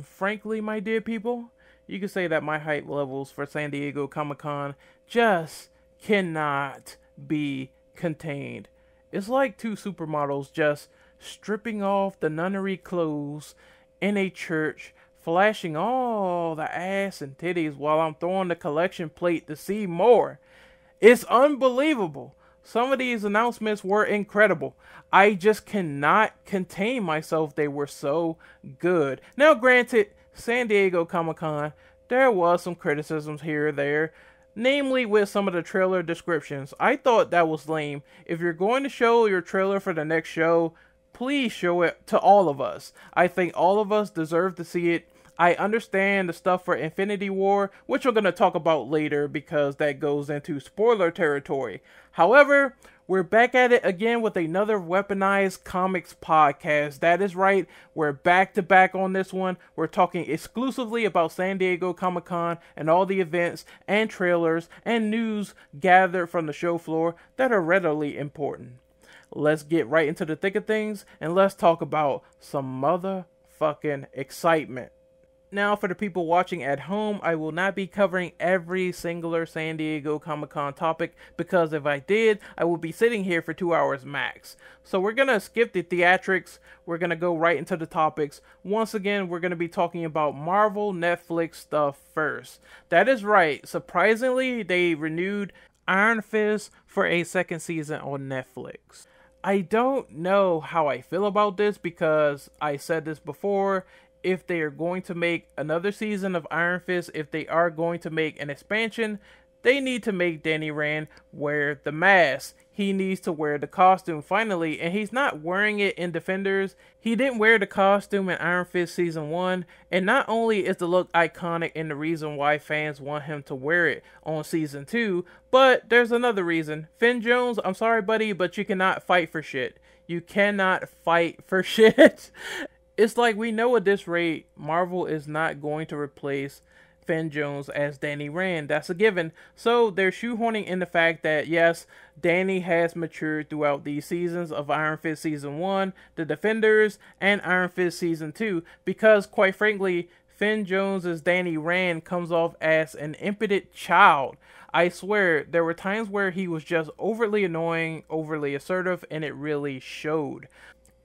Frankly, my dear people, you could say that my hype levels for San Diego Comic-Con just cannot be contained. It's like two supermodels just stripping off the nunnery clothes in a church, flashing all the ass and titties while I'm throwing the collection plate to see more. It's unbelievable. Some of these announcements were incredible. I just cannot contain myself. They were so good. Now, granted, San Diego Comic-Con, there was some criticisms here or there, namely with some of the trailer descriptions. I thought that was lame. If you're going to show your trailer for the next show, please show it to all of us. I think all of us deserve to see it. I understand the stuff for Infinity War, which we're going to talk about later because that goes into spoiler territory. However, we're back at it again with another Weaponized Comics podcast. That is right, we're back to back on this one. We're talking exclusively about San Diego Comic-Con and all the events and trailers and news gathered from the show floor that are readily important. Let's get right into the thick of things and let's talk about some motherfucking excitement. Now, for the people watching at home, I will not be covering every singular San Diego Comic-Con topic because if I did, I would be sitting here for 2 hours max. So we're going to skip the theatrics. We're going to go right into the topics. Once again, we're going to be talking about Marvel Netflix stuff first. That is right. Surprisingly, they renewed Iron Fist for a second season on Netflix. I don't know how I feel about this because I said this before. If they are going to make another season of Iron Fist, if they are going to make an expansion, they need to make Danny Rand wear the mask. He needs to wear the costume finally, and he's not wearing it in Defenders. He didn't wear the costume in Iron Fist Season 1, and not only is the look iconic and the reason why fans want him to wear it on Season 2, but there's another reason. Finn Jones, I'm sorry buddy, but you cannot fight for shit. You cannot fight for shit. It's like we know at this rate, Marvel is not going to replace Finn Jones as Danny Rand. That's a given. So they're shoehorning in the fact that, yes, Danny has matured throughout these seasons of Iron Fist Season 1, The Defenders, and Iron Fist Season 2. Because, quite frankly, Finn Jones as Danny Rand comes off as an impotent child. I swear, there were times where he was just overtly annoying, overly assertive, and it really showed.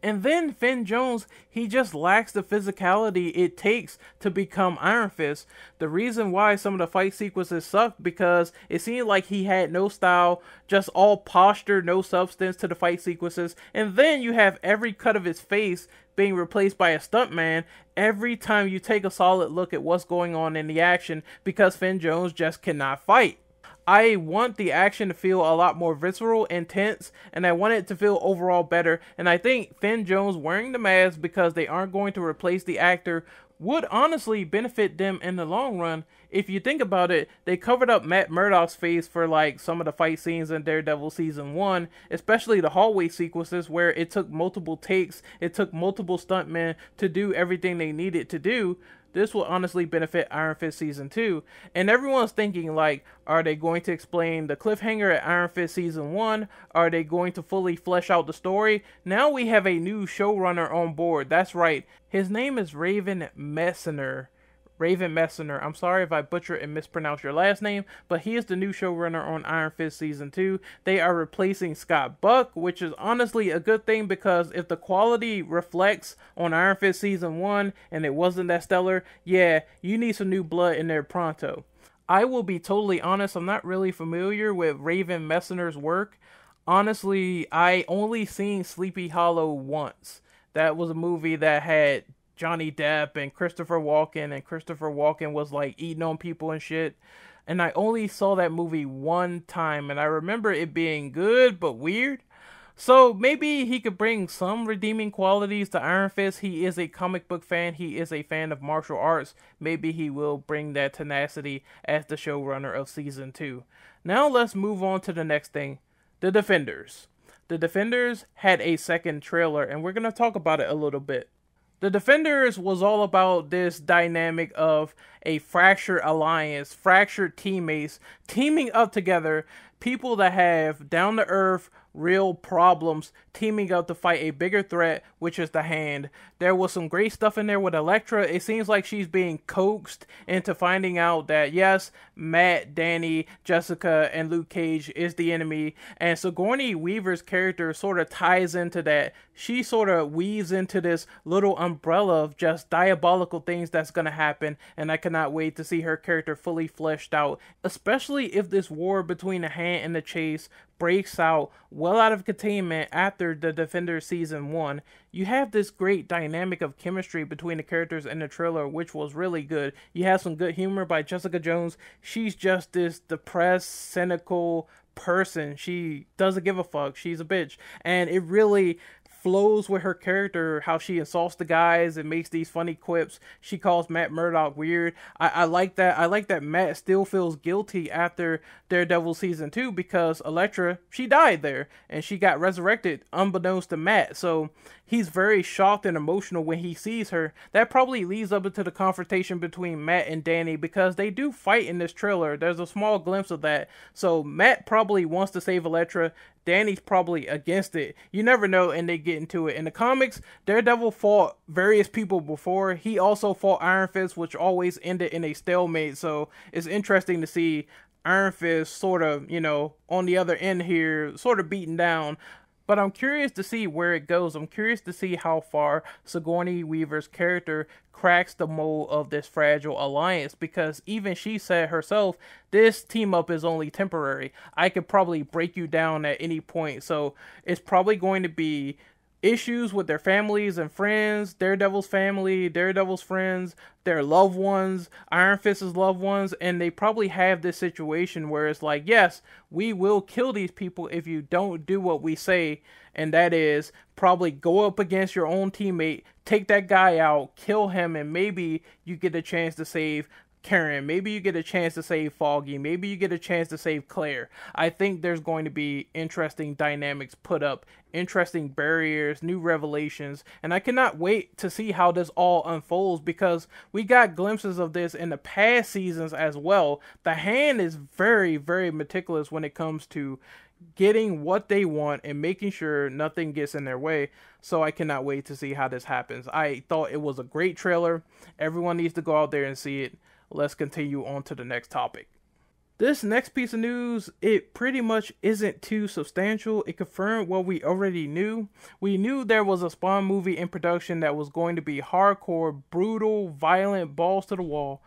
And then Finn Jones, he just lacks the physicality it takes to become Iron Fist. The reason why some of the fight sequences sucked because it seemed like he had no style, just all posture, no substance to the fight sequences. And then you have every cut of his face being replaced by a stuntman every time you take a solid look at what's going on in the action because Finn Jones just cannot fight. I want the action to feel a lot more visceral, intense, and I want it to feel overall better. And I think Finn Jones wearing the mask because they aren't going to replace the actor would honestly benefit them in the long run. If you think about it, they covered up Matt Murdock's face for like some of the fight scenes in Daredevil Season 1, especially the hallway sequences where it took multiple takes, it took multiple stuntmen to do everything they needed to do. This will honestly benefit Iron Fist Season 2. And everyone's thinking like, are they going to explain the cliffhanger at Iron Fist Season 1? Are they going to fully flesh out the story? Now we have a new showrunner on board. That's right. His name is Raven Messner. I'm sorry if I butcher and mispronounce your last name, but he is the new showrunner on Iron Fist Season 2. They are replacing Scott Buck, which is honestly a good thing because if the quality reflects on Iron Fist Season 1 and it wasn't that stellar, yeah, you need some new blood in there pronto. I will be totally honest, I'm not really familiar with Raven Messner's work. Honestly, I only seen Sleepy Hollow once. That was a movie that had Johnny Depp and Christopher Walken was like eating on people and shit. And I only saw that movie one time, and I remember it being good but weird. So maybe he could bring some redeeming qualities to Iron Fist. He is a comic book fan. He is a fan of martial arts. Maybe he will bring that tenacity as the showrunner of Season 2. Now let's move on to the next thing. The Defenders. The Defenders had a second trailer, and we're going to talk about it a little bit. The Defenders was all about this dynamic of a fractured alliance, fractured teammates, teaming up together, people that have down-to-earth real problems teaming up to fight a bigger threat, which is the Hand. There was some great stuff in there with Elektra. It seems like she's being coaxed into finding out that yes, Matt, Danny, Jessica, and Luke Cage is the enemy, and Sigourney Weaver's character sort of ties into that. She sort of weaves into this little umbrella of just diabolical things that's going to happen, and I cannot wait to see her character fully fleshed out, especially if this war between the Hand and the Chase breaks out well out of containment after the Defender Season 1. You have this great dynamic of chemistry between the characters in the trailer, which was really good. You have some good humor by Jessica Jones. She's just this depressed, cynical person. She doesn't give a fuck. She's a bitch. And it really flows with her character, how she insults the guys and makes these funny quips. She calls Matt Murdock weird. I like that. I like that Matt still feels guilty after Daredevil Season 2 because Elektra, she died there and she got resurrected unbeknownst to Matt. So he's very shocked and emotional when he sees her. That probably leads up into the confrontation between Matt and Danny because they do fight in this trailer. There's a small glimpse of that. So Matt probably wants to save Elektra. Danny's probably against it. You never know, and they get into it. In the comics, Daredevil fought various people before. He also fought Iron Fist, which always ended in a stalemate. So it's interesting to see Iron Fist sort of, on the other end here, sort of beaten down. But I'm curious to see where it goes. I'm curious to see how far Sigourney Weaver's character cracks the mold of this fragile alliance, because even she said herself, this team up is only temporary. I could probably break you down at any point. So it's probably going to be issues with their families and friends, Daredevil's family, Daredevil's friends, their loved ones, Iron Fist's loved ones, and they probably have this situation where it's like, yes, we will kill these people if you don't do what we say, and that is probably go up against your own teammate, take that guy out, kill him, and maybe you get a chance to save Karen, maybe you get a chance to save Foggy, maybe you get a chance to save Claire. I think there's going to be interesting dynamics put up, interesting barriers, new revelations, and I cannot wait to see how this all unfolds because we got glimpses of this in the past seasons as well. The Hand is very, very meticulous when it comes to getting what they want and making sure nothing gets in their way. So I cannot wait to see how this happens. I thought it was a great trailer. Everyone needs to go out there and see it. Let's continue on to the next topic. This next piece of news, it pretty much isn't too substantial. It confirmed what we already knew. We knew there was a Spawn movie in production that was going to be hardcore, brutal, violent, balls to the wall.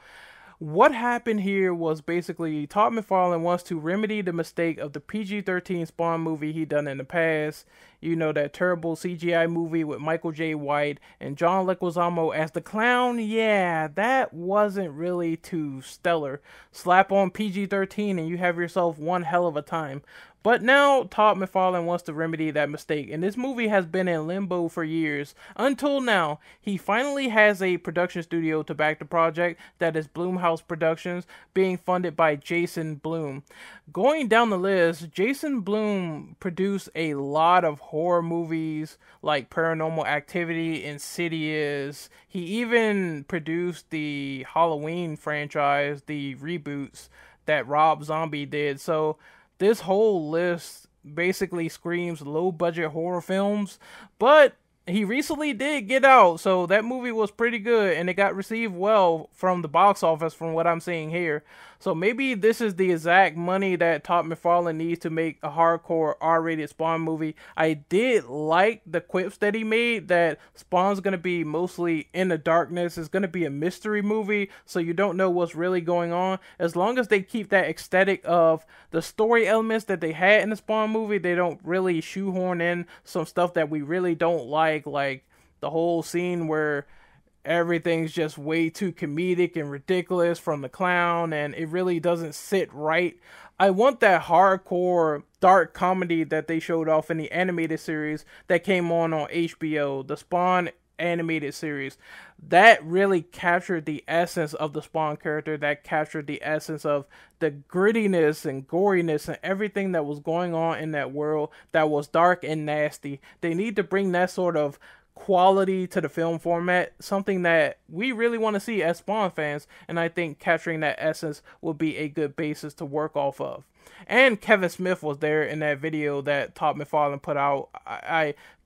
What happened here was basically Todd McFarlane wants to remedy the mistake of the PG-13 Spawn movie he done in the past. You know, that terrible CGI movie with Michael J. White and John Leguizamo as the clown. Yeah, that wasn't really too stellar. Slap on PG-13 and you have yourself one hell of a time. But now Todd McFarlane wants to remedy that mistake, and this movie has been in limbo for years. Until now, he finally has a production studio to back the project, that is Blumhouse Productions, being funded by Jason Blum. Going down the list, Jason Blum produced a lot of horror movies like Paranormal Activity, Insidious. He even produced the Halloween franchise, the reboots that Rob Zombie did. So this whole list basically screams low-budget horror films, but he recently did Get Out, so that movie was pretty good, and it got received well from the box office from what I'm seeing here. So maybe this is the exact money that Todd McFarlane needs to make a hardcore R-rated Spawn movie. I did like the quips that he made, that Spawn's going to be mostly in the darkness. It's going to be a mystery movie, so you don't know what's really going on. As long as they keep that aesthetic of the story elements that they had in the Spawn movie, they don't really shoehorn in some stuff that we really don't like the whole scene where everything's just way too comedic and ridiculous from the clown, and it really doesn't sit right. I want that hardcore dark comedy that they showed off in the animated series that came on HBO, the Spawn animated series. That really captured the essence of the Spawn character, that captured the essence of the grittiness and goriness and everything that was going on in that world that was dark and nasty. They need to bring that sort of quality to the film format, something that we really want to see as Spawn fans, and I think capturing that essence will be a good basis to work off of. And Kevin Smith was there in that video that Todd McFarlane put out.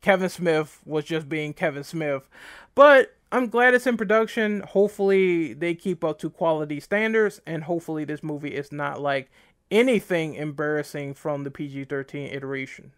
Kevin Smith was just being Kevin Smith, but I'm glad it's in production. Hopefully they keep up to quality standards, and hopefully this movie is not like anything embarrassing from the PG-13 iteration.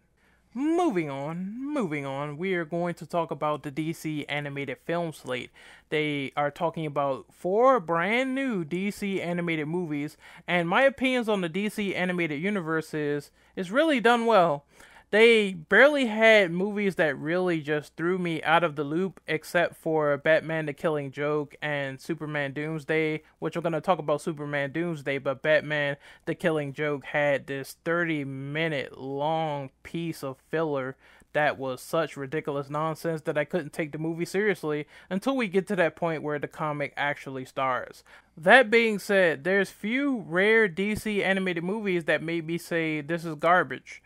Moving on, we are going to talk about the DC animated film slate. They are talking about 4 brand new DC animated movies, and my opinions on the DC animated universe is it's really done well. They barely had movies that really just threw me out of the loop, except for Batman the Killing Joke and Superman Doomsday, which I'm going to talk about Superman Doomsday, but Batman the Killing Joke had this 30-minute long piece of filler that was such ridiculous nonsense that I couldn't take the movie seriously until we get to that point where the comic actually starts. That being said, there's few rare DC animated movies that made me say this is garbage.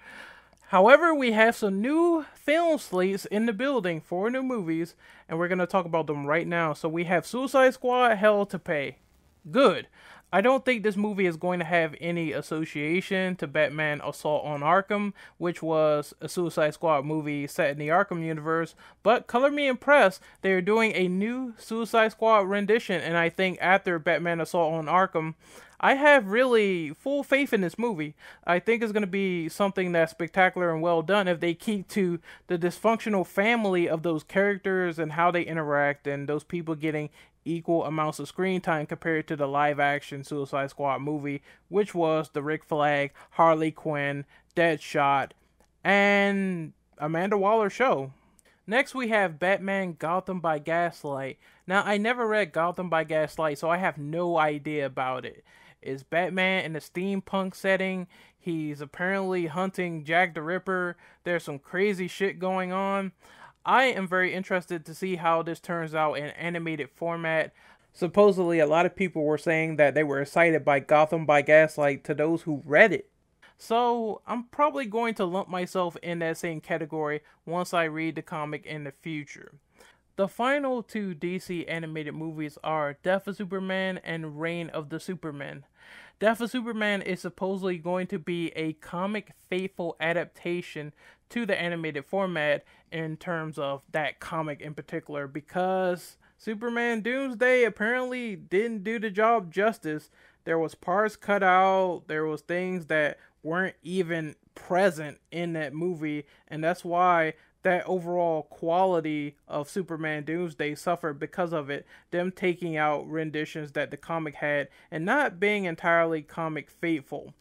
However, we have some new film slates in the building for new movies, and we're going to talk about them right now. So we have Suicide Squad, Hell to Pay. Good. I don't think this movie is going to have any association to Batman Assault on Arkham, which was a Suicide Squad movie set in the Arkham universe, but color me impressed. They are doing a new Suicide Squad rendition, and I think after Batman Assault on Arkham, I have really full faith in this movie. I think it's going to be something that's spectacular and well done if they keep to the dysfunctional family of those characters and how they interact, and those people getting equal amounts of screen time compared to the live action Suicide Squad movie, which was the Rick Flag, Harley Quinn, Deadshot, and Amanda Waller show. Next, we have Batman Gotham by Gaslight. Now, I never read Gotham by Gaslight, so I have no idea about it. It's Batman in a steampunk setting. He's apparently hunting Jack the Ripper. There's some crazy shit going on. I am very interested to see how this turns out in animated format. Supposedly, a lot of people were saying that they were excited by Gotham by Gaslight to those who read it. So, I'm probably going to lump myself in that same category once I read the comic in the future. The final 2 DC animated movies are Death of Superman and Reign of the Supermen. Death of Superman is supposedly going to be a comic-faithful adaptation to the animated format in terms of that comic in particular, because Superman Doomsday apparently didn't do the job justice. There was parts cut out, there was things that weren't even present in that movie, and that's why that overall quality of Superman Doomsday suffered because of it. Them taking out renditions that the comic had and not being entirely comic faithful.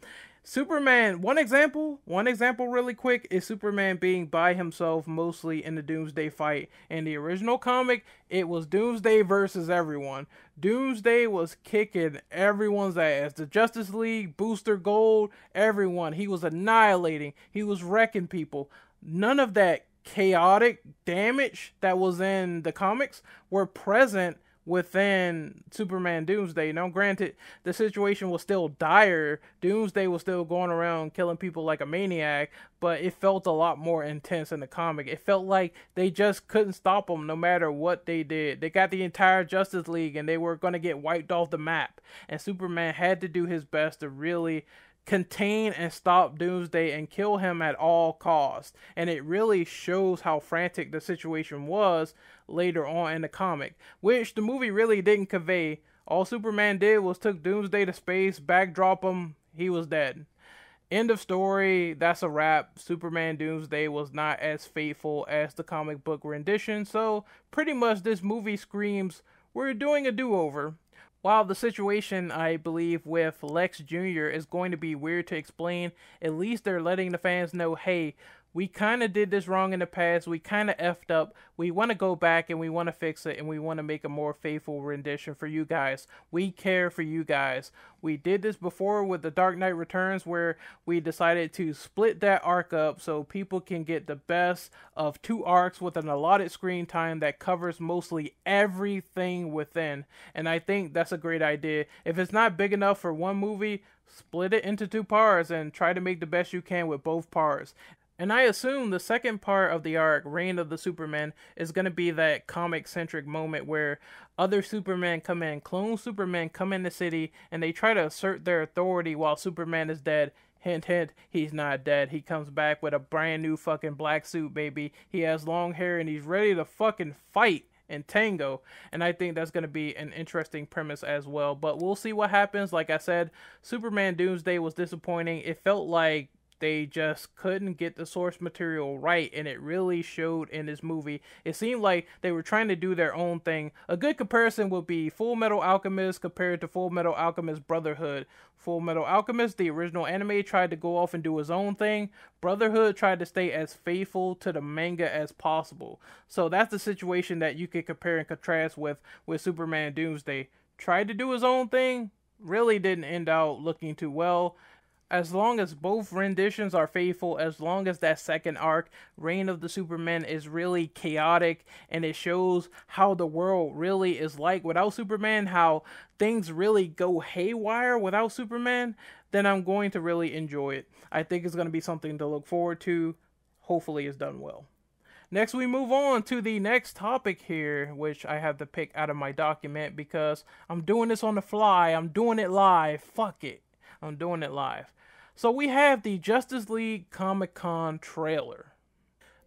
Superman, one example really quick, is Superman being by himself mostly in the Doomsday fight. In the original comic, it was Doomsday versus everyone. Doomsday was kicking everyone's ass. The Justice League, Booster Gold, everyone. He was annihilating. He was wrecking people. None of that chaotic damage that was in the comics were present within Superman Doomsday. Now, granted, the situation was still dire. Doomsday was still going around killing people like a maniac, but it felt a lot more intense in the comic. It felt like they just couldn't stop him no matter what they did. They got the entire Justice League and they were going to get wiped off the map, and Superman had to do his best to really contain and stop Doomsday and kill him at all costs. And it really shows how frantic the situation was later on in the comic, which the movie really didn't convey. All Superman did was took Doomsday to space, backdrop him, he was dead. End of story, that's a wrap. Superman Doomsday was not as faithful as the comic book rendition, so pretty much this movie screams, we're doing a do-over. While the situation, I believe, with Lex Jr. is going to be weird to explain, at least they're letting the fans know, hey, we kind of did this wrong in the past, we kind of effed up, we want to go back and we want to fix it, and we want to make a more faithful rendition for you guys. We care for you guys. We did this before with The Dark Knight Returns, where we decided to split that arc up so people can get the best of 2 arcs with an allotted screen time that covers mostly everything within. And I think that's a great idea. If it's not big enough for one movie, split it into 2 parts and try to make the best you can with both parts. And I assume the second part of the arc, Reign of the Supermen, is going to be that comic centric moment where other Supermen come in, clone Supermen come in the city, and they try to assert their authority while Superman is dead. Hint, hint, he's not dead. He comes back with a brand new fucking black suit, baby. He has long hair and he's ready to fucking fight and tango. And I think that's going to be an interesting premise as well. But we'll see what happens. Like I said, Superman Doomsday was disappointing. It felt like they just couldn't get the source material right, and it really showed in this movie. It seemed like they were trying to do their own thing. A good comparison would be Full Metal Alchemist compared to Full Metal Alchemist Brotherhood. Full Metal Alchemist, the original anime, tried to go off and do his own thing. Brotherhood tried to stay as faithful to the manga as possible. So that's the situation that you could compare and contrast with Superman Doomsday. Tried to do his own thing, really didn't end out looking too well. As long as both renditions are faithful, as long as that second arc, Reign of the Supermen, is really chaotic and it shows how the world really is like without Superman, how things really go haywire without Superman, then I'm going to really enjoy it. I think it's going to be something to look forward to. Hopefully it's done well. Next, we move on to the next topic here, which I have to pick out of my document because I'm doing this on the fly. I'm doing it live. Fuck it. I'm doing it live. So we have the Justice League Comic-Con trailer.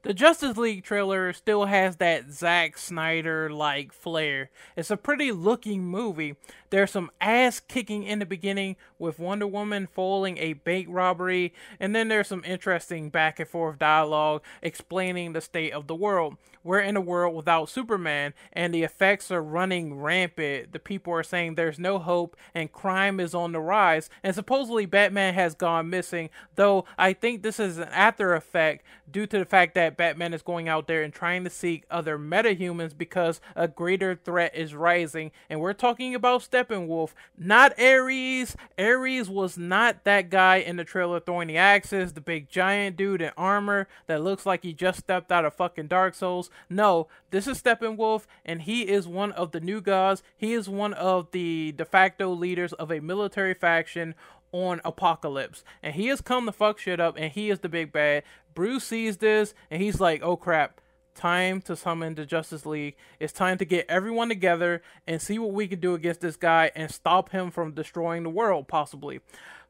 The Justice League trailer still has that Zack Snyder-like flair. It's a pretty looking movie. There's some ass kicking in the beginning with Wonder Woman foiling a bank robbery, and then there's some interesting back and forth dialogue explaining the state of the world. We're in a world without Superman, and the effects are running rampant. The people are saying there's no hope, and crime is on the rise, and supposedly Batman has gone missing, though I think this is an after effect due to the fact that Batman is going out there and trying to seek other metahumans because a greater threat is rising, and we're talking about Steppenwolf, not Ares. Ares was not that guy in the trailer throwing the axes, the big giant dude in armor that looks like he just stepped out of fucking Dark Souls. No, this is Steppenwolf, and he is one of the new gods. He is one of the de facto leaders of a military faction on Apocalypse, and he has come to fuck shit up, and he is the big bad. Bruce sees this, and he's like, oh crap, time to summon the Justice League. It's time to get everyone together and see what we can do against this guy and stop him from destroying the world, possibly.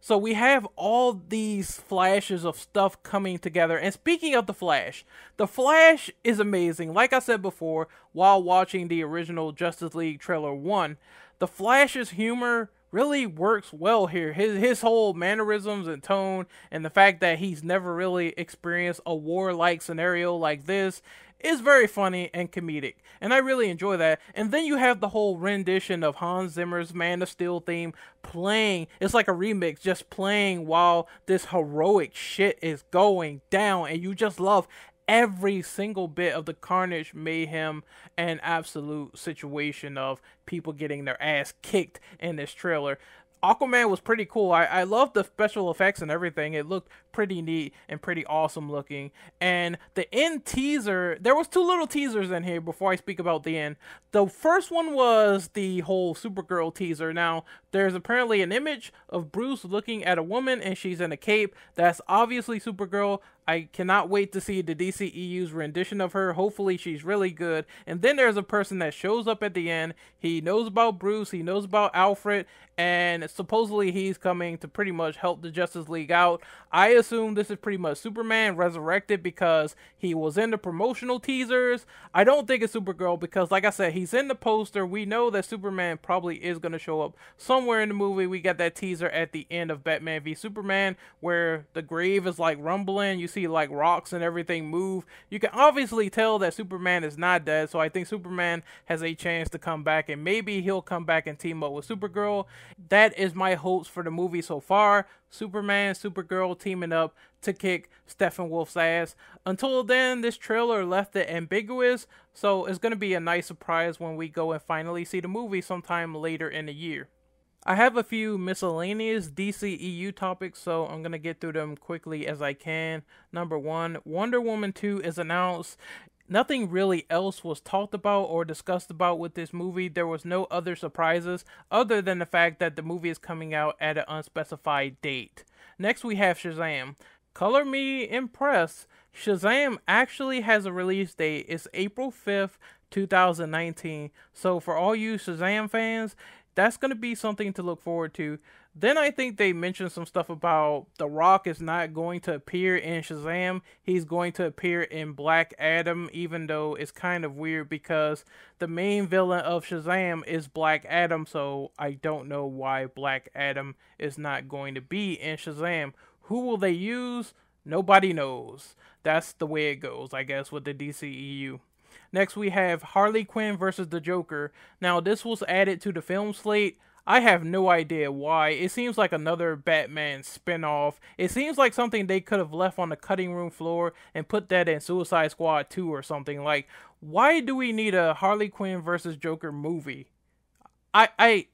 So we have all these flashes of stuff coming together. And speaking of the Flash is amazing. Like I said before, while watching the original Justice League trailer 1, the Flash's humor really works well here. His whole mannerisms and tone, and the fact that he's never really experienced a war-like scenario like this, is very funny and comedic, and I really enjoy that. And then you have the whole rendition of Hans Zimmer's Man of Steel theme playing. It's like a remix, just playing while this heroic shit is going down, and you just love every single bit of the carnage, mayhem, and absolute situation of people getting their ass kicked in this trailer. Aquaman was pretty cool. I love the special effects and everything. It looked pretty neat and pretty awesome looking. And the end teaser, there was two little teasers in here before I speak about the end. The first one was the whole Supergirl teaser. Now, there's apparently an image of Bruce looking at a woman and she's in a cape. That's obviously Supergirl. I cannot wait to see the DCEU's rendition of her. Hopefully she's really good. And then there's a person that shows up at the end. He knows about Bruce. He knows about Alfred. And supposedly he's coming to pretty much help the Justice League out. I assume this is pretty much Superman resurrected because he was in the promotional teasers. I don't think it's Supergirl because, like I said, he's in the poster. We know that Superman probably is going to show up somewhere in the movie. We got that teaser at the end of Batman v Superman where the grave is like rumbling. You see like rocks and everything move. You can obviously tell that Superman is not dead, so I think Superman has a chance to come back, and maybe he'll come back and team up with Supergirl. That is my hopes for the movie so far. Superman, Supergirl teaming up to kick Steppenwolf's ass. Until then, this trailer left it ambiguous, so it's going to be a nice surprise when we go and finally see the movie sometime later in the year. I have a few miscellaneous DCEU topics, so I'm going to get through them quickly as I can. Number 1, Wonder Woman 2 is announced. Nothing really else was talked about or discussed about with this movie. There was no other surprises other than the fact that the movie is coming out at an unspecified date. Next we have Shazam. Color me impressed. Shazam actually has a release date. It's April 5th, 2019. So for all you Shazam fans, that's going to be something to look forward to. Then I think they mentioned some stuff about The Rock is not going to appear in Shazam. He's going to appear in Black Adam, even though it's kind of weird because the main villain of Shazam is Black Adam, so I don't know why Black Adam is not going to be in Shazam. Who will they use? Nobody knows. That's the way it goes, I guess, with the DCEU. Next, we have Harley Quinn versus the Joker. Now, this was added to the film slate. I have no idea why. It seems like another Batman spinoff. It seems like something they could have left on the cutting room floor and put that in Suicide Squad 2 or something. Like, why do we need a Harley Quinn versus Joker movie? I I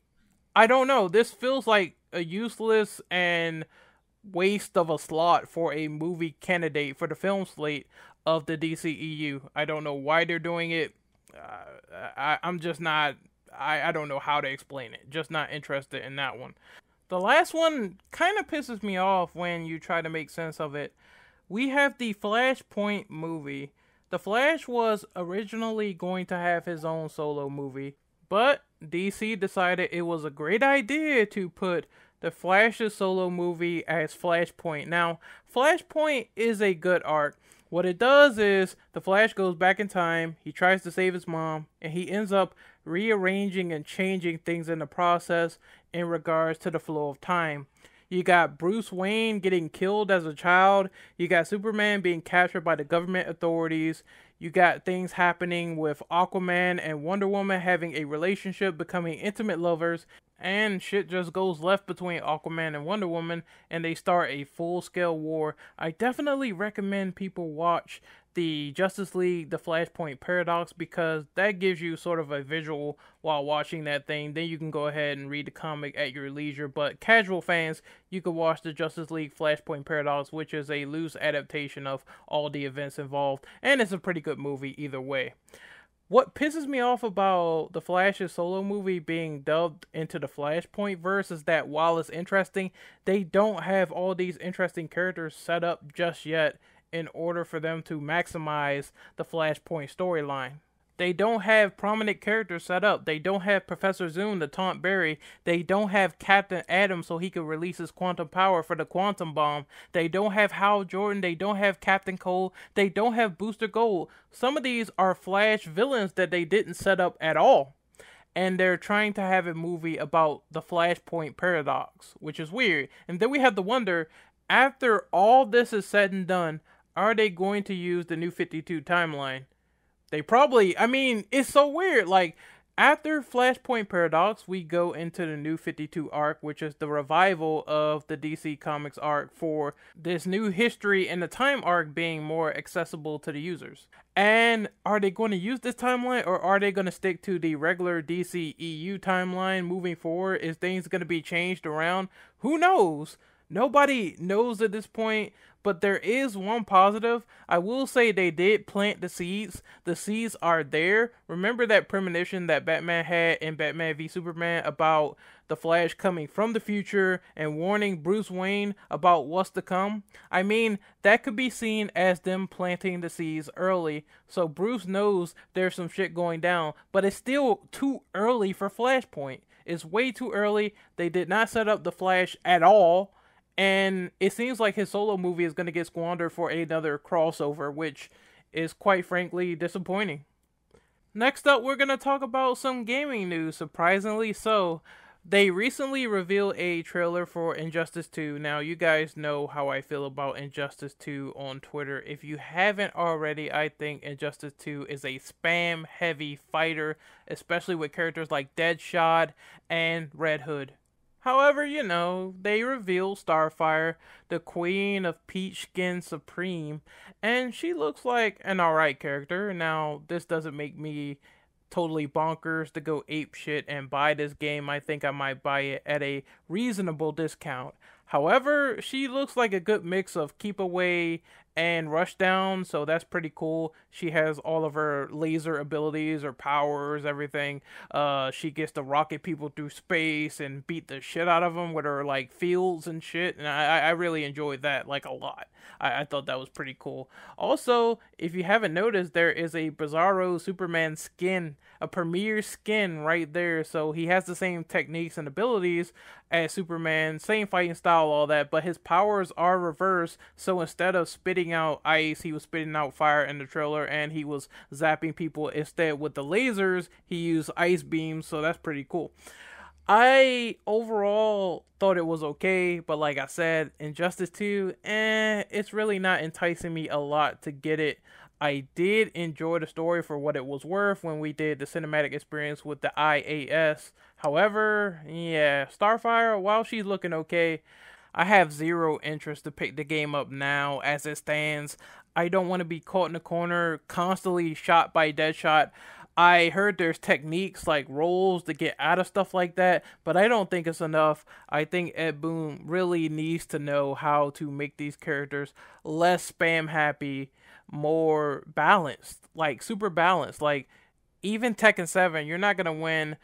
I don't know. This feels like a useless and waste of a slot for a movie candidate for the film slate of the DCEU. I don't know why they're doing it. I'm just not. I don't know how to explain it. Just not interested in that one. The last one kind of pisses me off when you try to make sense of it. We have the Flashpoint movie. The Flash was originally going to have his own solo movie, but DC decided it was a great idea to put the Flash's solo movie as Flashpoint. Now, Flashpoint is a good arc. What it does is the Flash goes back in time, he tries to save his mom, and he ends up rearranging and changing things in the process in regards to the flow of time. You got Bruce Wayne getting killed as a child. You got Superman being captured by the government authorities. You got things happening with Aquaman and Wonder Woman having a relationship, becoming intimate lovers, and shit just goes left between Aquaman and Wonder Woman, and they start a full-scale war. I definitely recommend people watch the Justice League, the Flashpoint Paradox, because that gives you sort of a visual while watching that thing. Then you can go ahead and read the comic at your leisure. But casual fans, you could watch the Justice League Flashpoint Paradox, which is a loose adaptation of all the events involved, and it's a pretty good movie either way. What pisses me off about the Flash's solo movie being dubbed into the Flashpoint verse is that while it's interesting, they don't have all these interesting characters set up just yet in order for them to maximize the Flashpoint storyline. They don't have prominent characters set up. They don't have Professor Zoom to taunt Barry. They don't have Captain Atom so he can release his quantum power for the quantum bomb. They don't have Hal Jordan. They don't have Captain Cold. They don't have Booster Gold. Some of these are Flash villains that they didn't set up at all. And they're trying to have a movie about the Flashpoint paradox, which is weird. And then we have to wonder, after all this is said and done, are they going to use the New 52 timeline? They probably, I mean, it's so weird. Like, after Flashpoint Paradox, we go into the New 52 arc, which is the revival of the DC Comics arc for this new history and the time arc being more accessible to the users. And are they going to use this timeline, or are they going to stick to the regular DC EU timeline moving forward? Is things going to be changed around? Who knows? Nobody knows at this point, but there is one positive. I will say they did plant the seeds. The seeds are there. Remember that premonition that Batman had in Batman v Superman about the Flash coming from the future and warning Bruce Wayne about what's to come? I mean, that could be seen as them planting the seeds early, so Bruce knows there's some shit going down, but it's still too early for Flashpoint. It's way too early. They did not set up the Flash at all. And it seems like his solo movie is going to get squandered for another crossover, which is quite frankly disappointing. Next up, we're going to talk about some gaming news, surprisingly so. They recently revealed a trailer for Injustice 2. Now, you guys know how I feel about Injustice 2 on Twitter. If you haven't already, I think Injustice 2 is a spam-heavy fighter, especially with characters like Deadshot and Red Hood. However, you know, they reveal Starfire, the queen of Peach Skin Supreme, and she looks like an alright character. Now, this doesn't make me totally bonkers to go ape shit and buy this game. I think I might buy it at a reasonable discount. However, she looks like a good mix of keep away and Rushdown, so that's pretty cool. She has all of her laser abilities, her powers, everything. She gets to rocket people through space and beat the shit out of them with her like fields and shit, and I really enjoyed that like a lot. I thought that was pretty cool. Also, if you haven't noticed, there is a Bizarro Superman skin, a premiere skin right there. So he has the same techniques and abilities as Superman, same fighting style, all that, but his powers are reversed. So instead of spitting out ice, he was spitting out fire in the trailer, and he was zapping people. Instead, with the lasers, he used ice beams, so that's pretty cool. I overall thought it was okay, but like I said, Injustice 2, it's really not enticing me a lot to get it. I did enjoy the story for what it was worth when we did the cinematic experience with the IAS. However, yeah, Starfire, while she's looking okay, I have zero interest to pick the game up now as it stands. I don't want to be caught in the corner, constantly shot by Deadshot. I heard there's techniques like rolls to get out of stuff like that, but I don't think it's enough. I think Ed Boon really needs to know how to make these characters less spam happy, more balanced, like super balanced. Like even Tekken 7, you're not gonna win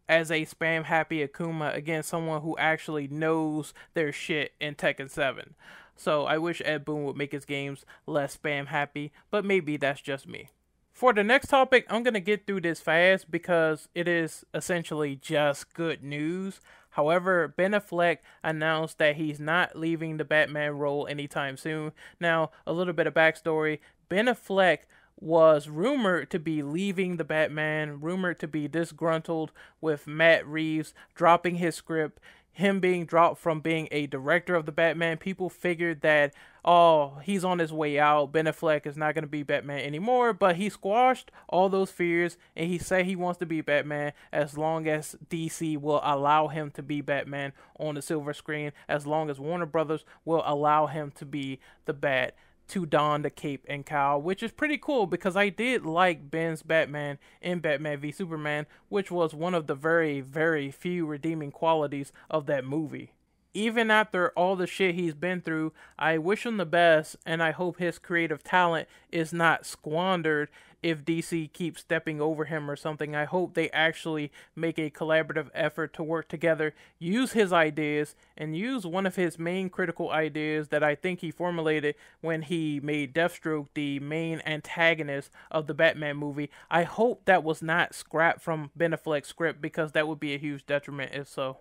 as a spam happy Akuma against someone who actually knows their shit in Tekken 7. So I wish Ed Boon would make his games less spam happy, but maybe that's just me. For the next topic, I'm going to get through this fast because it is essentially just good news. However, Ben Affleck announced that he's not leaving the Batman role anytime soon. Now, a little bit of backstory. Ben Affleck was rumored to be leaving the Batman, rumored to be disgruntled with Matt Reeves dropping his script, him being dropped from being a director of the Batman. People figured that, oh, he's on his way out. Ben Affleck is not going to be Batman anymore, but he squashed all those fears, and he said he wants to be Batman as long as DC will allow him to be Batman on the silver screen, as long as Warner Brothers will allow him to be the Bat, to don the cape and cowl, which is pretty cool because I did like Ben's Batman in Batman v Superman, which was one of the very, very few redeeming qualities of that movie. Even after all the shit he's been through, I wish him the best, and I hope his creative talent is not squandered if DC keeps stepping over him or something. I hope they actually make a collaborative effort to work together, use his ideas, and use one of his main critical ideas that I think he formulated when he made Deathstroke the main antagonist of the Batman movie. I hope that was not scrapped from Ben Affleck's script, because that would be a huge detriment if so.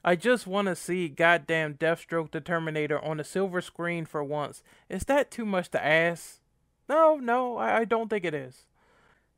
I just want to see goddamn Deathstroke the Terminator on the silver screen for once. Is that too much to ask? No, I don't think it is.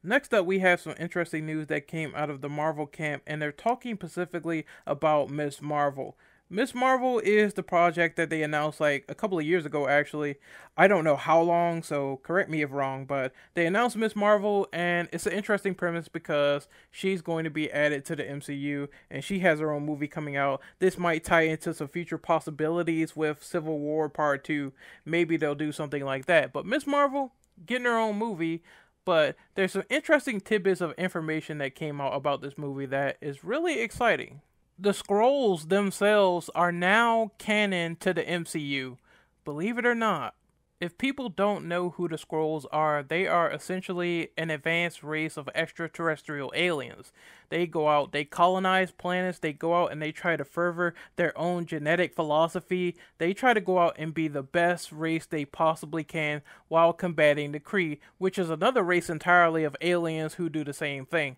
Next up, we have some interesting news that came out of the Marvel camp, and they're talking specifically about Ms. Marvel. Ms. Marvel is the project that they announced like a couple of years ago, actually. I don't know how long, so correct me if wrong, but they announced Ms. Marvel, and it's an interesting premise because she's going to be added to the MCU, and she has her own movie coming out. This might tie into some future possibilities with Civil War Part 2. Maybe they'll do something like that. But Ms. Marvel, getting her own movie, but there's some interesting tidbits of information that came out about this movie that is really exciting. The Skrulls themselves are now canon to the MCU, believe it or not. If people don't know who the Skrulls are, they are essentially an advanced race of extraterrestrial aliens. They go out, they colonize planets, they go out and they try to further their own genetic philosophy. They try to go out and be the best race they possibly can while combating the Kree, which is another race entirely of aliens who do the same thing.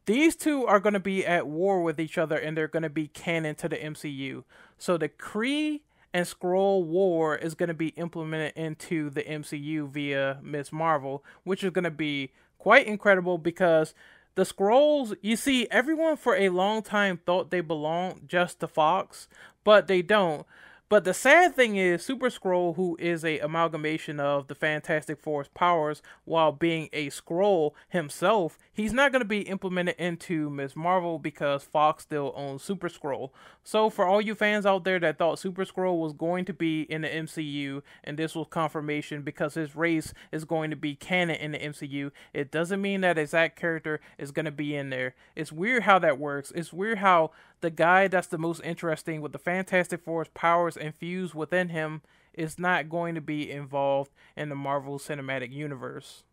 These two are going to be at war with each other, and they're going to be canon to the MCU. So the Kree and Skrull war is going to be implemented into the MCU via Ms. Marvel, which is going to be quite incredible because the Skrulls, you see, everyone for a long time thought they belonged just to Fox, but they don't. But the sad thing is, Super Skrull, who is a amalgamation of the Fantastic Four's powers while being a Skrull himself, he's not going to be implemented into Ms. Marvel because Fox still owns Super Skrull. So for all you fans out there that thought Super Skrull was going to be in the MCU, and this was confirmation because his race is going to be canon in the MCU, it doesn't mean that exact character is going to be in there. It's weird how that works. It's weird how the guy that's the most interesting with the Fantastic Four's powers infused within him is not going to be involved in the Marvel Cinematic Universe.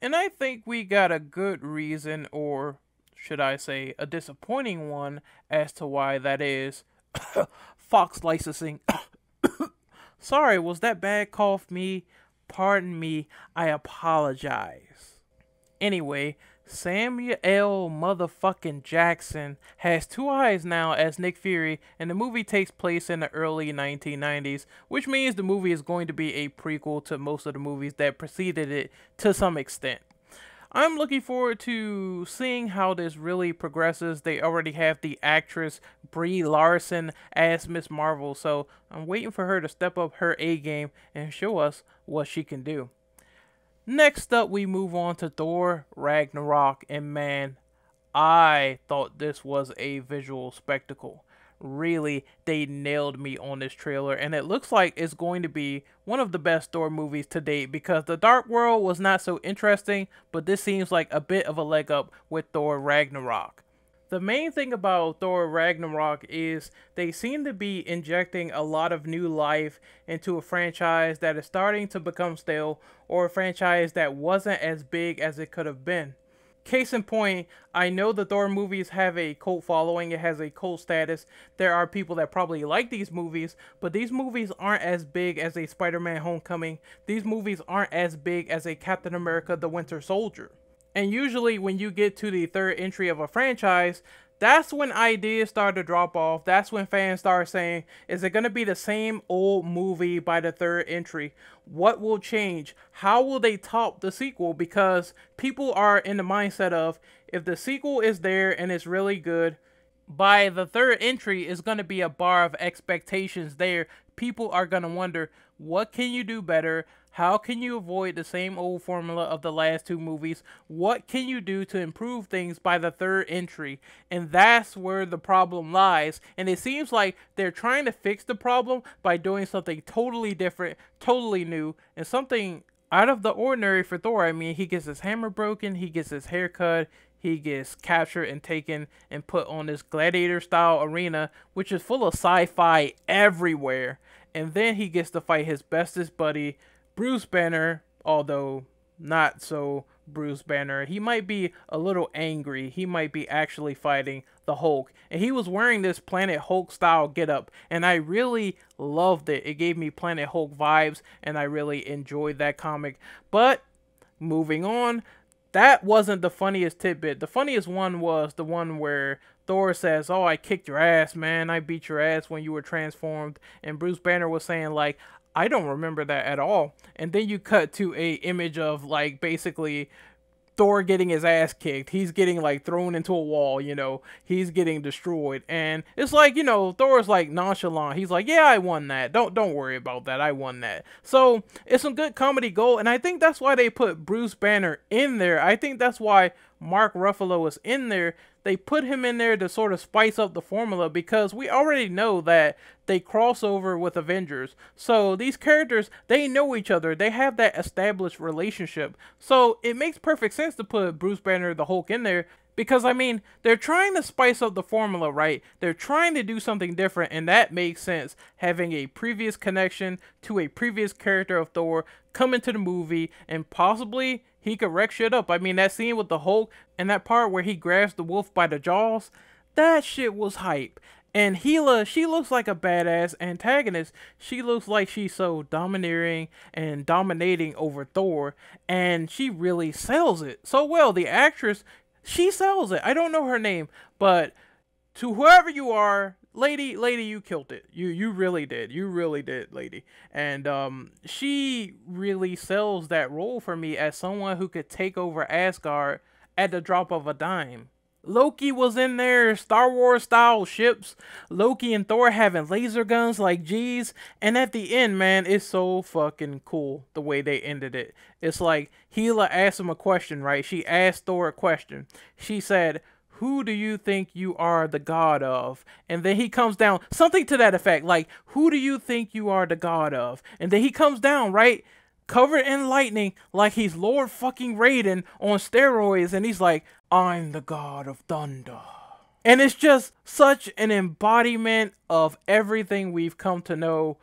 And I think we got a good reason, or should I say, a disappointing one, as to why that is. Fox licensing. Sorry, was that bad cough me? Pardon me, I apologize. Anyway, Samuel L. motherfucking Jackson has two eyes now as Nick Fury, and the movie takes place in the early 1990s, which means the movie is going to be a prequel to most of the movies that preceded it to some extent. I'm looking forward to seeing how this really progresses. They already have the actress Brie Larson as Miss Marvel, so I'm waiting for her to step up her A game and show us what she can do. Next up, we move on to Thor Ragnarok, and man, I thought this was a visual spectacle. Really, they nailed me on this trailer, and it looks like it's going to be one of the best Thor movies to date because The Dark World was not so interesting, but this seems like a bit of a leg up with Thor Ragnarok. The main thing about Thor Ragnarok is they seem to be injecting a lot of new life into a franchise that is starting to become stale, or a franchise that wasn't as big as it could have been. Case in point, I know the Thor movies have a cult following, it has a cult status. There are people that probably like these movies, but these movies aren't as big as a Spider-Man Homecoming. These movies aren't as big as a Captain America the Winter Soldier. And usually when you get to the third entry of a franchise, that's when ideas start to drop off. That's when fans start saying, is it going to be the same old movie by the third entry? What will change? How will they top the sequel? Because people are in the mindset of, if the sequel is there and it's really good, by the third entry is going to be a bar of expectations there. People are going to wonder, what can you do better? How can you avoid the same old formula of the last two movies? What can you do to improve things by the third entry? And that's where the problem lies. And it seems like they're trying to fix the problem by doing something totally different, totally new, and something out of the ordinary for Thor. I mean, he gets his hammer broken, he gets his hair cut, he gets captured and taken and put on this gladiator-style arena, which is full of sci-fi everywhere. And then he gets to fight his bestest buddy, Bruce Banner, although not so Bruce Banner. He might be a little angry. He might be actually fighting the Hulk. And he was wearing this Planet Hulk style getup, and I really loved it. It gave me Planet Hulk vibes, and I really enjoyed that comic. But moving on, that wasn't the funniest tidbit. The funniest one was the one where Thor says, "Oh, I kicked your ass, man. I beat your ass when you were transformed." And Bruce Banner was saying, like, "I don't remember that at all." And then you cut to a image of, like, basically Thor getting his ass kicked. He's getting, like, thrown into a wall, you know. He's getting destroyed. And it's like, you know, Thor's, like, nonchalant. He's like, "Yeah, I won that. Don't worry about that. I won that." So it's some good comedy gold. And I think that's why they put Bruce Banner in there. I think that's why Mark Ruffalo is in there. They put him in there to sort of spice up the formula because we already know that they cross over with Avengers. So these characters, they know each other. They have that established relationship. So it makes perfect sense to put Bruce Banner, the Hulk, in there. Because, I mean, they're trying to spice up the formula, right? They're trying to do something different, and that makes sense. Having a previous connection to a previous character of Thor come into the movie, and possibly he could wreck shit up. I mean, that scene with the Hulk, and that part where he grabs the wolf by the jaws, that shit was hype. And Hela, she looks like a badass antagonist. She looks like she's so domineering and dominating over Thor, and she really sells it so well. The actress, she sells it. I don't know her name, but to whoever you are, lady, you killed it. You really did. You really did, lady. And she really sells that role for me as someone who could take over Asgard at the drop of a dime. Loki was in there, Star Wars style ships, Loki and Thor having laser guns like G's, and at the end, man, it's so fucking cool the way they ended it. It's like, Hela asked him a question, right? She asked Thor a question. She said, "Who do you think you are the god of?" And then he comes down, something to that effect, like, "Who do you think you are the god of?" And then he comes down, right? Covered in lightning, like he's Lord fucking Raiden on steroids, and he's like, "I'm the god of thunder." And it's just such an embodiment of everything we've come to know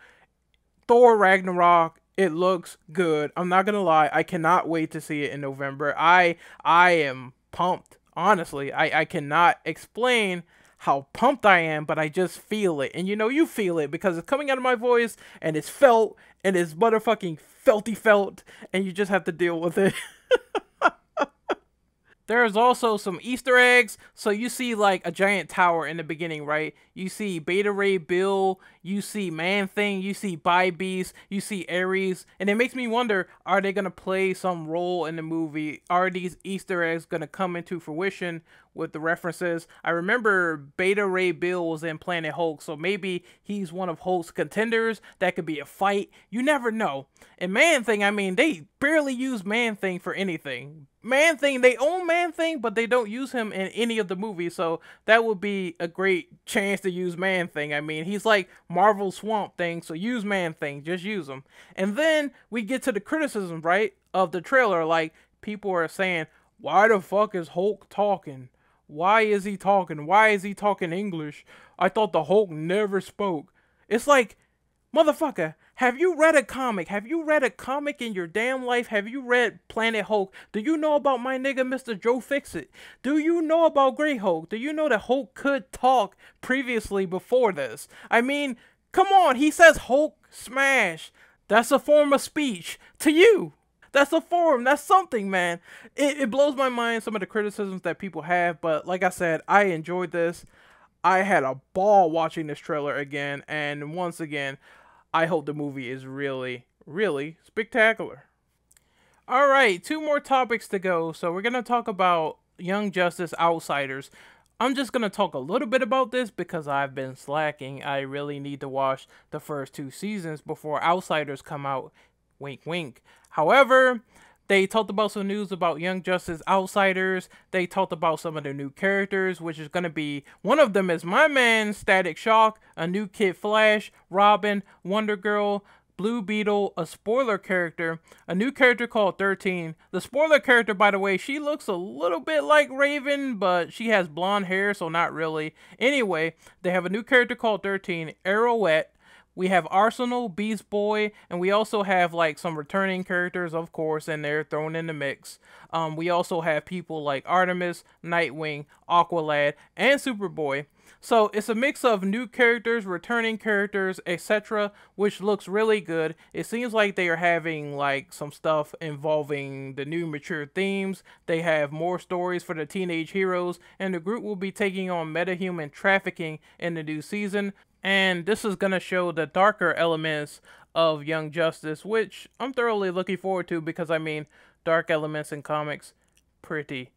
Thor Ragnarok, it looks good. I'm not gonna lie, I cannot wait to see it in November. I am pumped. Honestly, I cannot explain how pumped I am, but I just feel it. And you know, you feel it because it's coming out of my voice and it's felt and it's motherfucking felty felt, and you just have to deal with it. There's also some Easter eggs. So you see like a giant tower in the beginning, right? You see Beta Ray Bill, you see Man Thing, you see Bi Beast, you see Ares, and it makes me wonder, are they gonna play some role in the movie? Are these Easter eggs gonna come into fruition with the references? I remember Beta Ray Bill was in Planet Hulk, so maybe he's one of Hulk's contenders. That could be a fight. You never know. And Man Thing, I mean, they barely use Man Thing for anything. Man Thing, they own Man Thing, but they don't use him in any of the movies, so that would be a great chance to use Man Thing. I mean, he's like Marvel Swamp Thing, so use Man Thing, just use him. And then we get to the criticism, right, of the trailer. Like, people are saying, why the fuck is Hulk talking? Why is he talking? Why is he talking English? I thought the Hulk never spoke. It's like, motherfucker, have you read a comic? Have you read a comic in your damn life? Have you read Planet Hulk? Do you know about my nigga Mr. Joe Fixit? Do you know about Grey Hulk? Do you know that Hulk could talk previously before this? I mean, come on, he says Hulk smash. That's a form of speech to you. That's a form. That's something, man. It blows my mind, some of the criticisms that people have, but like I said, I enjoyed this. I had a ball watching this trailer again, and once again, I hope the movie is really, really spectacular. Alright, two more topics to go. So we're going to talk about Young Justice Outsiders. I'm just going to talk a little bit about this because I've been slacking. I really need to watch the first two seasons before Outsiders come out. Wink, wink. However, they talked about some news about Young Justice Outsiders. They talked about some of the new characters, which is going to be, one of them is my man, Static Shock, a new Kid Flash, Robin, Wonder Girl, Blue Beetle, a spoiler character, a new character called 13. The spoiler character, by the way, she looks a little bit like Raven, but she has blonde hair, so not really. Anyway, they have a new character called 13, Arrowette. We have Arsenal, Beast Boy, and we also have like some returning characters, of course, and they're thrown in the mix. We also have people like Artemis, Nightwing, Aqualad, and Superboy. So it's a mix of new characters, returning characters, etc., which looks really good. It seems like they are having like some stuff involving the new mature themes. They have more stories for the teenage heroes, and the group will be taking on metahuman trafficking in the new season. And this is going to show the darker elements of Young Justice, which I'm thoroughly looking forward to because, I mean, dark elements in comics, pretty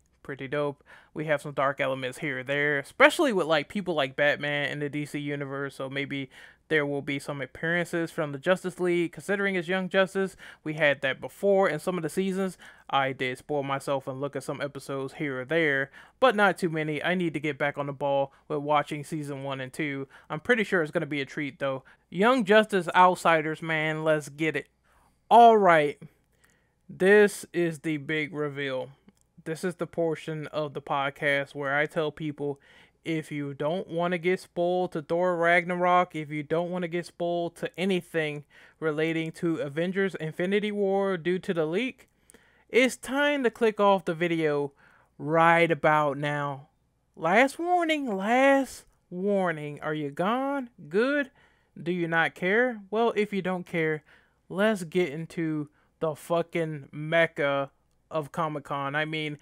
dope. We have some dark elements here or there, especially with like people like Batman in the DC universe, so maybe there will be some appearances from the Justice League, considering it's Young Justice. We had that before in some of the seasons. I did spoil myself and look at some episodes here or there, but not too many. I need to get back on the ball with watching season 1 and 2. I'm pretty sure it's going to be a treat, though. Young Justice Outsiders, man, let's get it. Alright, this is the big reveal. This is the portion of the podcast where I tell people, if you don't want to get spoiled to Thor Ragnarok, if you don't want to get spoiled to anything relating to Avengers Infinity War due to the leak, it's time to click off the video right about now. Last warning, last warning. Are you gone? Good? Do you not care? Well, if you don't care, let's get into the fucking mecca of Comic-Con. I mean,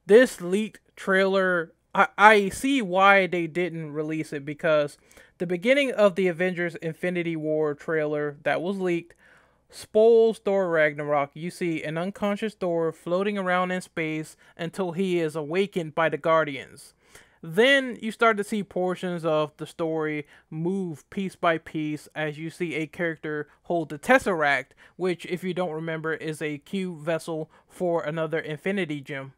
this leaked trailer, I see why they didn't release it, because the beginning of the Avengers Infinity War trailer that was leaked spoils Thor Ragnarok. You see an unconscious Thor floating around in space until he is awakened by the Guardians. Then you start to see portions of the story move piece by piece as you see a character hold the Tesseract, which, if you don't remember, is a Q vessel for another Infinity Gem.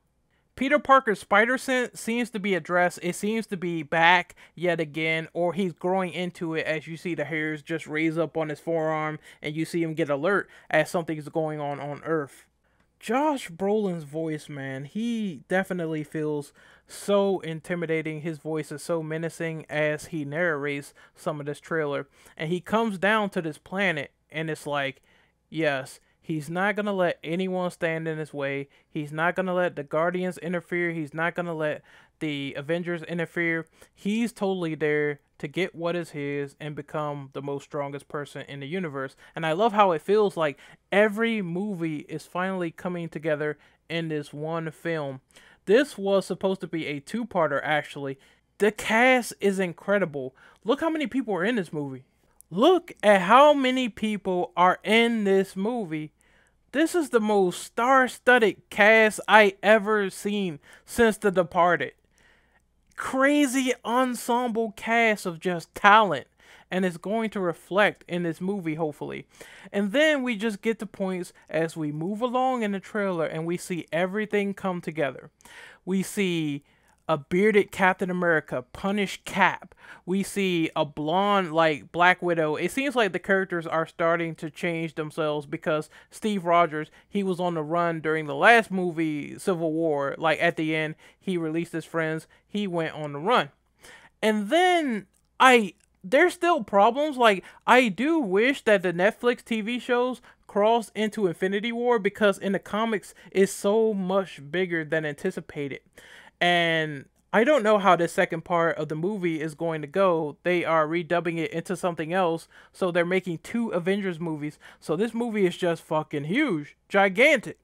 Peter Parker's spider sense seems to be addressed. It seems to be back yet again, or he's growing into it as you see the hairs just raise up on his forearm and you see him get alert as something's going on Earth. Josh Brolin's voice, man, he definitely feels so intimidating. His voice is so menacing as he narrates some of this trailer. And he comes down to this planet And it's like, yes, he's not going to let anyone stand in his way. He's not going to let the Guardians interfere. He's not going to let the Avengers interfere. He's totally there to get what is his and become the most strongest person in the universe. And I love how it feels like every movie is finally coming together in this one film. This was supposed to be a two-parter, actually. The cast is incredible. Look how many people are in this movie. Look at how many people are in this movie. This is the most star-studded cast I ever seen since The Departed. Crazy ensemble cast of just talent, and it's going to reflect in this movie, hopefully. And then we just get to points as we move along in the trailer and we see everything come together. We see a bearded Captain America punish Cap. We see a blonde like Black Widow. It seems like the characters are starting to change themselves because Steve Rogers, he was on the run during the last movie, Civil War. Like at the end, he released his friends. He went on the run. And then there's still problems. Like, I do wish that the Netflix TV shows crossed into Infinity War, because in the comics it's so much bigger than anticipated. And I don't know how this second part of the movie is going to go. They are redubbing it into something else, so they're making 2 Avengers movies. So this movie is just fucking huge, gigantic.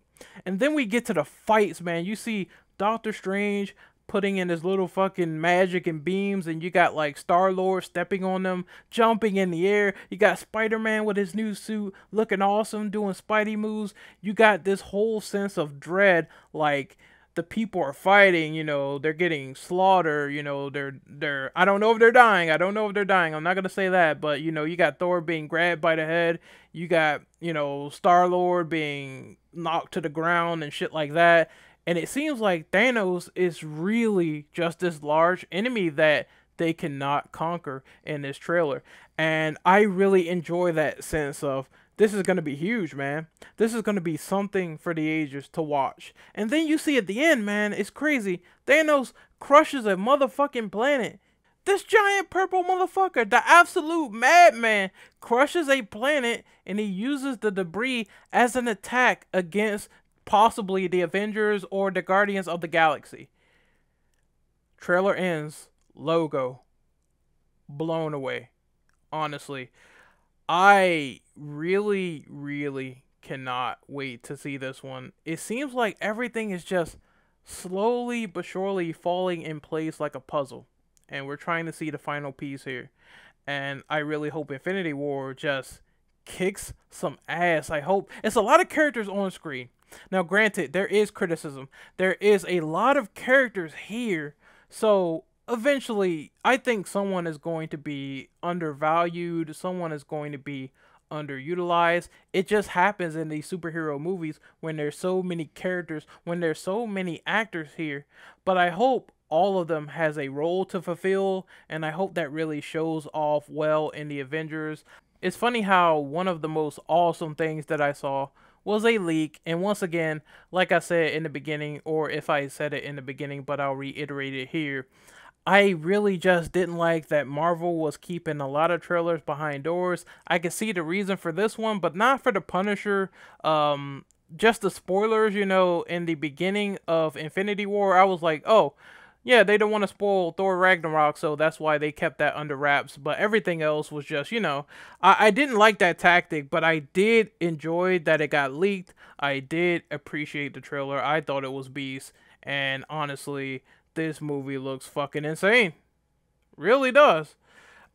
And then we get to the fights, man. You see Doctor Strange putting in his little fucking magic and beams, and you got like Star-Lord stepping on them, jumping in the air. You got Spider-Man with his new suit looking awesome, doing Spidey moves. You got this whole sense of dread, like the people are fighting, you know, they're getting slaughtered, you know, they're I don't know if they're dying. I don't know if they're dying. I'm not going to say that, but you know, you got Thor being grabbed by the head. You got, you know, Star-Lord being knocked to the ground and shit like that. And it seems like Thanos is really just this large enemy that they cannot conquer in this trailer. And I really enjoy that sense of, this is going to be huge, man. This is going to be something for the ages to watch. And then you see at the end, man, it's crazy. Thanos crushes a motherfucking planet. This giant purple motherfucker, the absolute madman, crushes a planet, and he uses the debris as an attack against possibly the Avengers or the Guardians of the Galaxy. Trailer ends. Logo. Blown away. Honestly. I really cannot wait to see this one. It seems like everything is just slowly but surely falling in place like a puzzle. And we're trying to see the final piece here. And I really hope Infinity War just kicks some ass. I hope. It's a lot of characters on screen. Now, granted, there is criticism. There is a lot of characters here. So, eventually, I think someone is going to be undervalued. Someone is going to be underutilized. It just happens in these superhero movies when there's so many characters, when there's so many actors here. But I hope all of them has a role to fulfill, and I hope that really shows off well in the Avengers. It's funny how one of the most awesome things that I saw was a leak, and once again, like I said in the beginning, or if I said it in the beginning, but I'll reiterate it here, I really just didn't like that Marvel was keeping a lot of trailers behind doors. I could see the reason for this one, but not for the Punisher. Just the spoilers, you know, in the beginning of Infinity War, I was like, oh, yeah, they don't want to spoil Thor Ragnarok, so that's why they kept that under wraps. But everything else was just, you know, I didn't like that tactic, but I did enjoy that it got leaked. I did appreciate the trailer. I thought it was beast. And honestly, this movie looks fucking insane. Really does.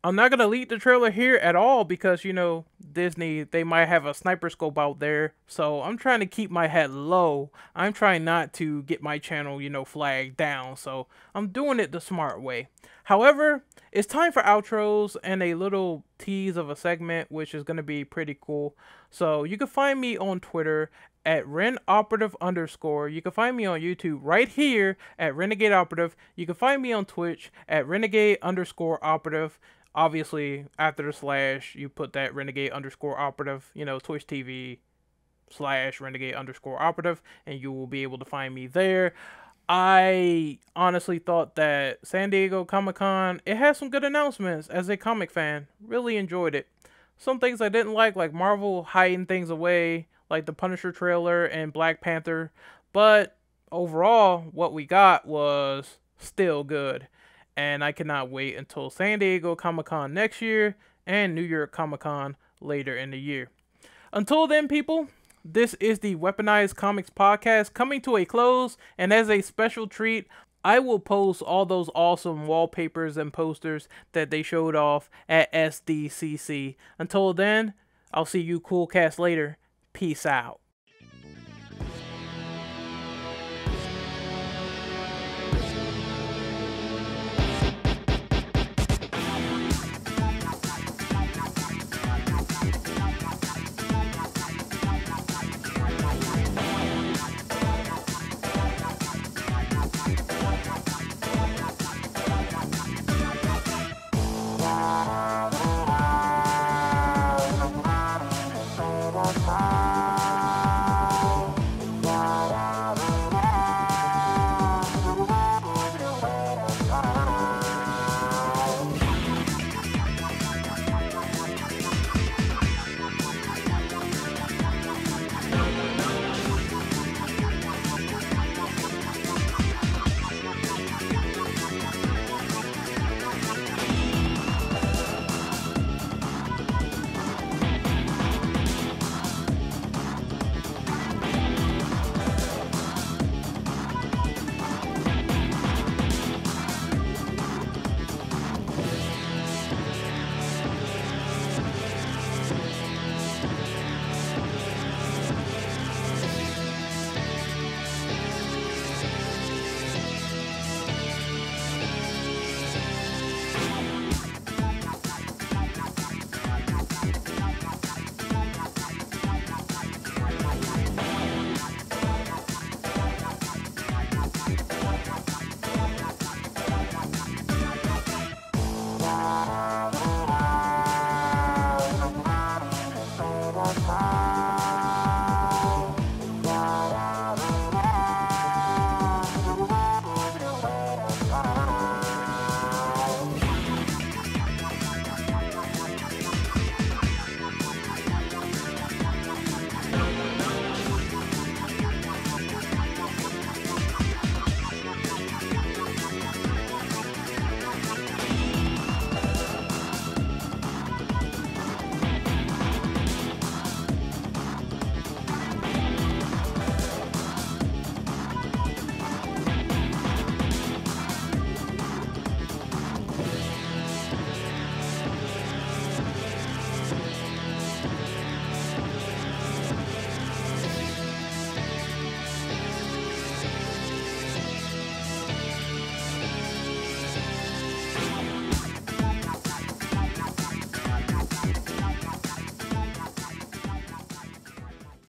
I'm not going to leak the trailer here at all because, you know, Disney, they might have a sniper scope out there. So I'm trying to keep my head low. I'm trying not to get my channel, you know, flagged down. So I'm doing it the smart way. However, it's time for outros and a little tease of a segment, which is going to be pretty cool. So you can find me on Twitter at RenOperative_. You can find me on YouTube right here at Renegade Operative. You can find me on Twitch at Renegade_Operative. Obviously, after the slash, you put that Renegade_Operative, you know, Twitch TV /Renegade_Operative, and you will be able to find me there. I honestly thought that San Diego Comic-Con, it had some good announcements as a comic fan. Really enjoyed it. some things I didn't like Marvel hiding things away, like the Punisher trailer and Black Panther. But overall, what we got was still good. And I cannot wait until San Diego Comic Con next year and New York Comic Con later in the year. Until then, people, this is the Weaponized Comics podcast coming to a close, and as a special treat, I will post all those awesome wallpapers and posters that they showed off at SDCC. Until then, I'll see you cool cats later. Peace out.